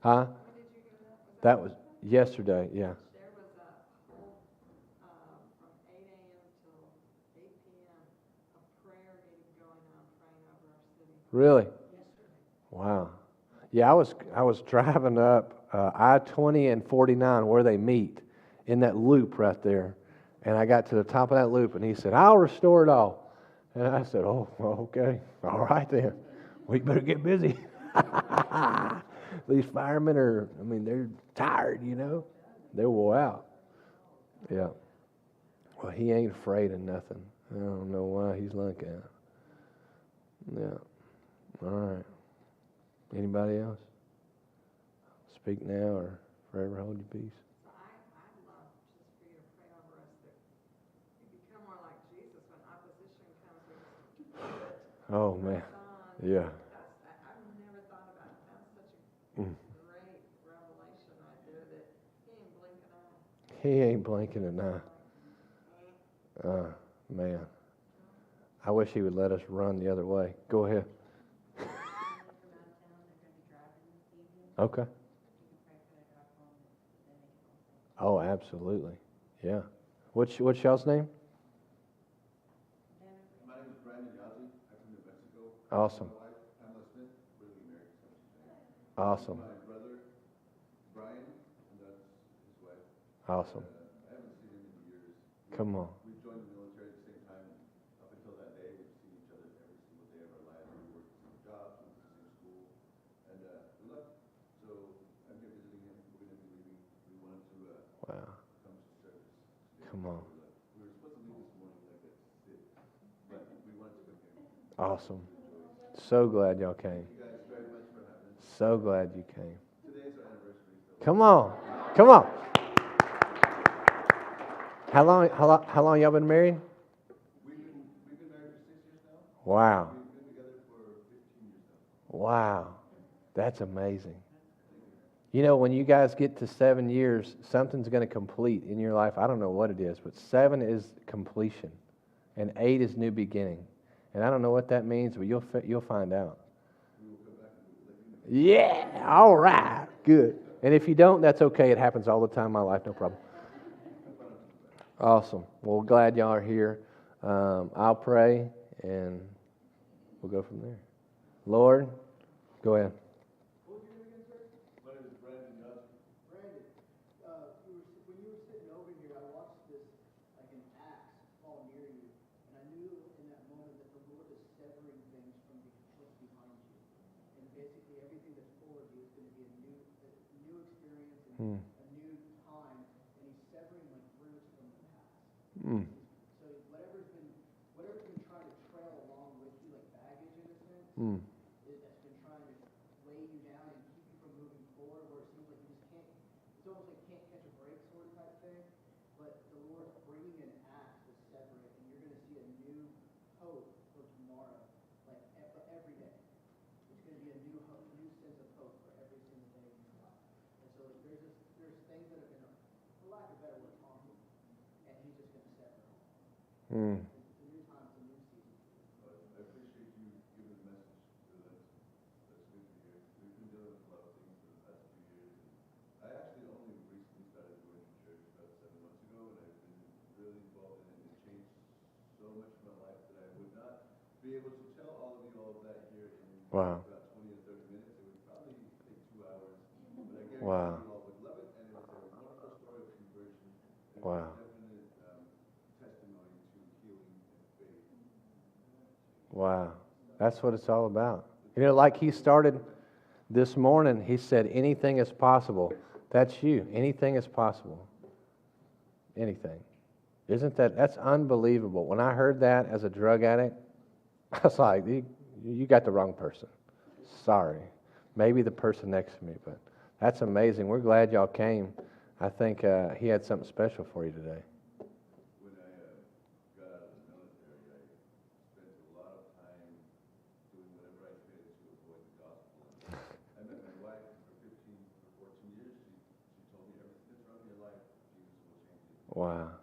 Huh? That was yesterday, yeah. There was a whole, from 8 a.m. till 8 p.m., a prayer meeting going on, praying over our city. Really? Yesterday. Wow. Yeah, I was driving up I-20 and 49 where they meet in that loop right there. And I got to the top of that loop, and he said, I'll restore it all. And I said, oh, okay. All right then. We better get busy. These firemen they're tired, They're wore out. Yeah. Well, he ain't afraid of nothing. I don't know why he's like that. Yeah. All right. Anybody else? Speak now or forever hold your peace. I'd love just for you to pray over us that we become more like Jesus when opposition comes. Oh, man. Yeah. I've never thought about it. That's such a great revelation right there that he ain't blinking an eye. He ain't blinking an eye. Man. I wish he would let us run the other way. Go ahead. Okay. Oh, absolutely. Yeah. What's y'all's name? My name is Brandon Yazzie. I'm from New Mexico. Awesome. My wife, Pamela Smith, really married. Awesome. My brother, Brian, and that's his wife. Awesome. I haven't seen him in years. Come on. We joined the military at the same time. Up until that day, we've seen each other every single day of our lives. We worked the same jobs, we went to the same school, and we left. So I'm here visiting him. We're going to be leaving. We wanted to Wow. come to service today. Come on. We were supposed to leave this morning like at 6, but we wanted to come here. Awesome. So glad y'all came. Thank you guys very much for having us. So glad you came. Today's our anniversary. So Come on. Come on. How long y'all been married? we've been married for 6 years now. Wow. We've been together for 15 years now. Wow. That's amazing. When you guys get to 7 years, something's going to complete in your life. I don't know what it is, but 7 is completion, and 8 is new beginning. And I don't know what that means, but you'll find out. Yeah. All right. Good. And if you don't, that's okay. It happens all the time in my life. No problem. Awesome. Well, glad y'all are here. I'll pray, and we'll go from there. Lord, go ahead. My name is Brandon Yazzie. Brandon, when you were sitting over here, I watched this, like an axe fall near you, and I knew in that moment that the Lord is severing things from what's behind you. And basically everything that's forward you is going to be a new experience and a new time, and He's severing like roots from the past. So whatever's been trying to trail along with you, like baggage in a sense, that's been trying to weigh you down and keep you from moving forward, where it seems like you just can't, it's almost like can't catch a break sort of type thing. But the Lord's bringing an axe to sever it, and you're going to see a new hope for tomorrow, like every day. It's going to be a new hope, new sense of hope for every single day in your life. And so there's things that have been, for lack of a better word, harmful, and He's just going to sever it. It's a new time, it's a new season. I appreciate you giving the message. So that's good. so much of my life that I would not be able to tell all of you all of that here in Wow. about 20 or 30 minutes. It would probably take 2 hours, but I guarantee Wow. you all would love it, and it was a wonderful story of conversion. And Wow. definite testimony to healing and faith. Wow. That's what it's all about. You know, like he started this morning, he said, anything is possible. That's you. Anything is possible. Anything. Isn't that's unbelievable. When I heard that as a drug addict, I was like, you got the wrong person. Sorry. Maybe the person next to me, but that's amazing. We're glad y'all came. I think he had something special for you today. When I got out of the military, I spent a lot of time doing whatever I could to avoid the gospel. I met my wife for 14 years. She told me everything that's wrong in your life, Jesus will change it. Wow.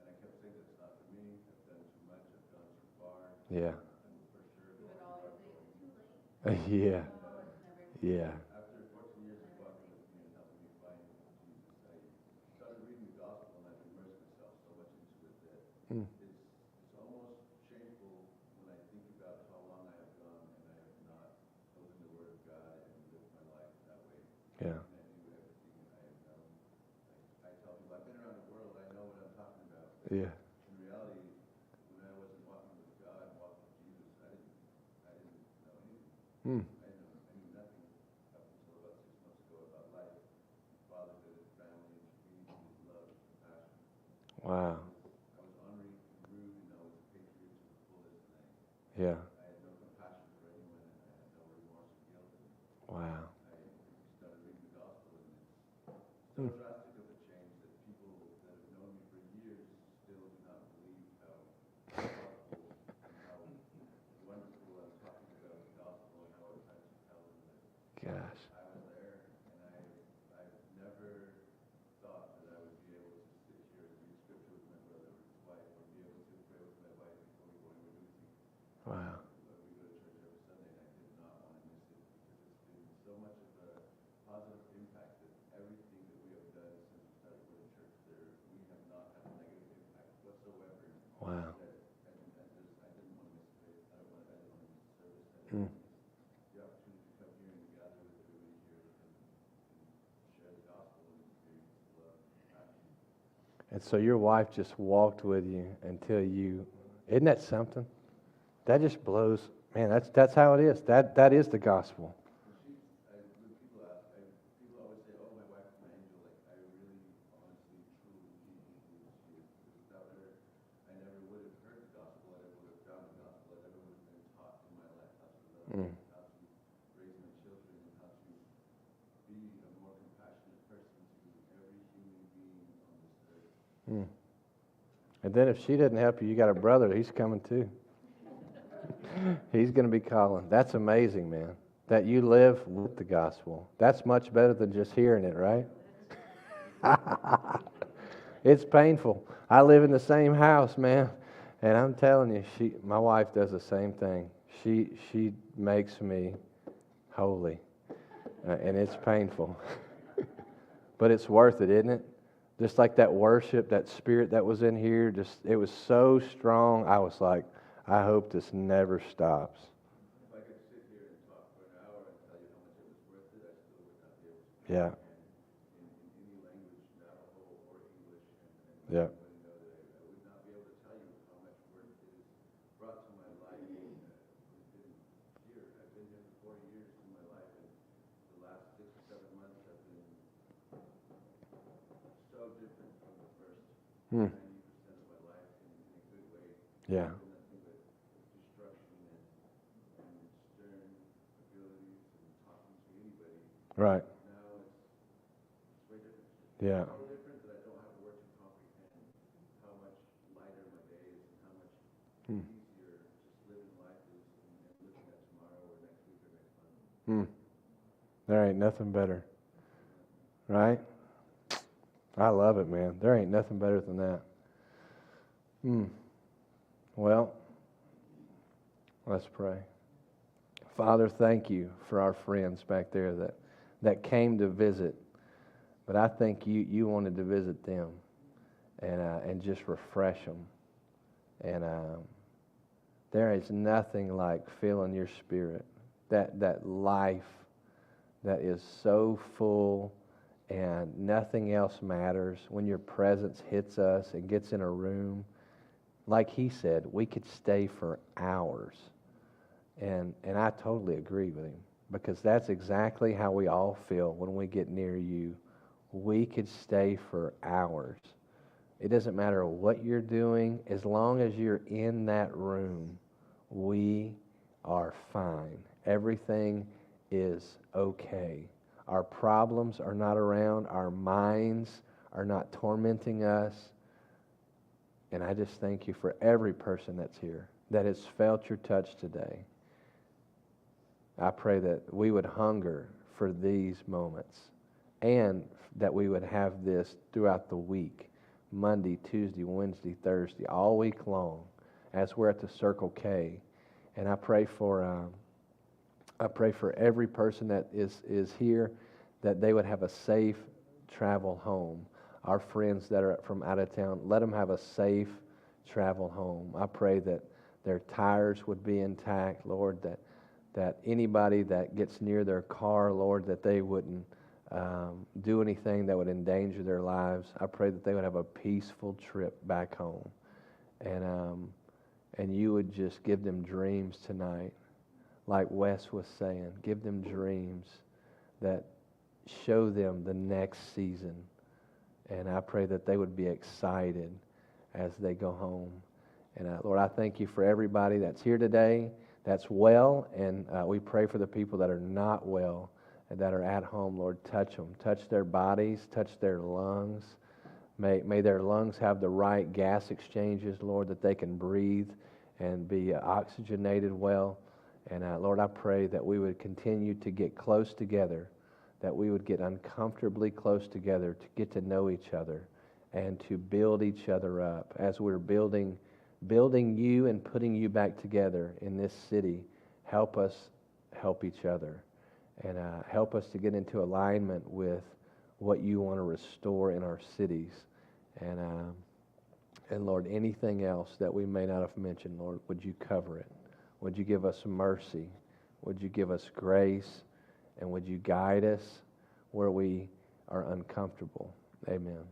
And I kept saying that's not for me. I've done too much. I've gone too far. Yeah. I'm for sure You would going always too say far. it's too late. Yeah. Oh, it's never. Yeah. After 14 years of walking with me and helping me find Jesus, I started reading the gospel and I've immersed myself so much into it that Mm. it's almost shameful when I think about how long I have gone and I have not chosen the Word of God and lived my life that way. Yeah. And I do everything that I have known. I tell people, I've been around the world, I know what I'm talking about. Yeah. In reality, when I wasn't walking with God, walking with Jesus, I didn't know anything. Mm. I knew nothing up until about 6 months ago about life, fatherhood, family, and community, love, and compassion. Wow. I was ornery and rude, and I was a patriot to the fullest, and Yeah. I had no compassion for anyone, and I had no remorse or guilt. And Wow. I started reading the gospel, and it's so drastic of a change that people that have known me for years still do not believe how powerful and how wonderful I'm talking about the gospel and how I'm trying to tell them that Gosh. I was there, and I've never thought that I would be able to sit here and read scripture with my brother or his wife, or be able to pray with my wife before we go into anything. Wow. But we go to church every Sunday, and I did not want to miss it because it's been so much of a positive impact that everything that we have done since we started going to church there, we have not had a negative impact whatsoever. Wow. That I didn't want to miss it. I didn't want to miss the service. I Mm. didn't want to miss the opportunity to come here and gather with everybody here and share the gospel and experience love and passion. And so your wife just walked with you until you, isn't that something? That just blows, man, that's how it is. That is the gospel. When people ask, people always say, "Oh, my wife is my angel." Like, I really, honestly, truly, deeply believe she is. Because without her, I never would have heard the gospel. I never would have found the gospel. I never would have been taught in my life how to love, Mm. how to raise my children, and how to be a more compassionate person to every human being on this earth. Mm. And then if she didn't help you, you got a brother. He's coming too. He's going to be calling. That's amazing, man. That you live with the gospel. That's much better than just hearing it, right? It's painful. I live in the same house, man, and I'm telling you, my wife does the same thing. She makes me holy, and it's painful, but it's worth it, isn't it? Just like that worship, that spirit that was in here, it was so strong. I was like, I hope this never stops. If I could sit here and talk for an hour and tell you how much it was worth it, I still would not be able to. Yeah. In any language, Navajo or English, and Yeah. everybody know that I would not be able to tell you how much worth it has brought to my life. It's been here. I've been here for 40 years in my life, and the last 6 or 7 months have been so different from the first Hmm. 90% of my life in a good way. Yeah. It's been nothing but destruction and stern abilities and talking to anybody. Right. Now it's way different. Yeah. So different that I don't have the word to comprehend how much lighter my day is and how much Hmm. easier just living life is and looking at tomorrow or next week or next month. Hmm. There ain't nothing better. Right? I love it, man. There ain't nothing better than that. Hmm. Well, let's pray. Father, thank you for our friends back there that came to visit. But I think you wanted to visit them and just refresh them And there is nothing like feeling your spirit, that life that is so full and nothing else matters. When your presence hits us and gets in a room, like he said, we could stay for hours. And I totally agree with him, because that's exactly how we all feel when we get near you. We could stay for hours. It doesn't matter what you're doing. As long as you're in that room, we are fine. Everything is okay. Our problems are not around. Our minds are not tormenting us. And I just thank you for every person that's here that has felt your touch today. I pray that we would hunger for these moments, and that we would have this throughout the week, Monday, Tuesday, Wednesday, Thursday, all week long, as we're at the Circle K. And I pray for every person that is here, that they would have a safe travel home. Our friends that are from out of town, let them have a safe travel home. I pray that their tires would be intact, Lord, that anybody that gets near their car, Lord, that they wouldn't do anything that would endanger their lives. I pray that they would have a peaceful trip back home. And you would just give them dreams tonight. Like Wes was saying, give them dreams that show them the next season. And I pray that they would be excited as they go home. And Lord, I thank you for everybody that's here today, that's well. And we pray for the people that are not well and that are at home. Lord, touch them. Touch their bodies. Touch their lungs. May their lungs have the right gas exchanges, Lord, that they can breathe and be oxygenated well. And Lord, I pray that we would continue to get close together, that we would get uncomfortably close together to get to know each other and to build each other up as we're building you and putting you back together in this city. Help us help each other, and help us to get into alignment with what you want to restore in our cities. And Lord, anything else that we may not have mentioned, Lord, would you cover it? Would you give us mercy? Would you give us grace? And would you guide us where we are uncomfortable? Amen.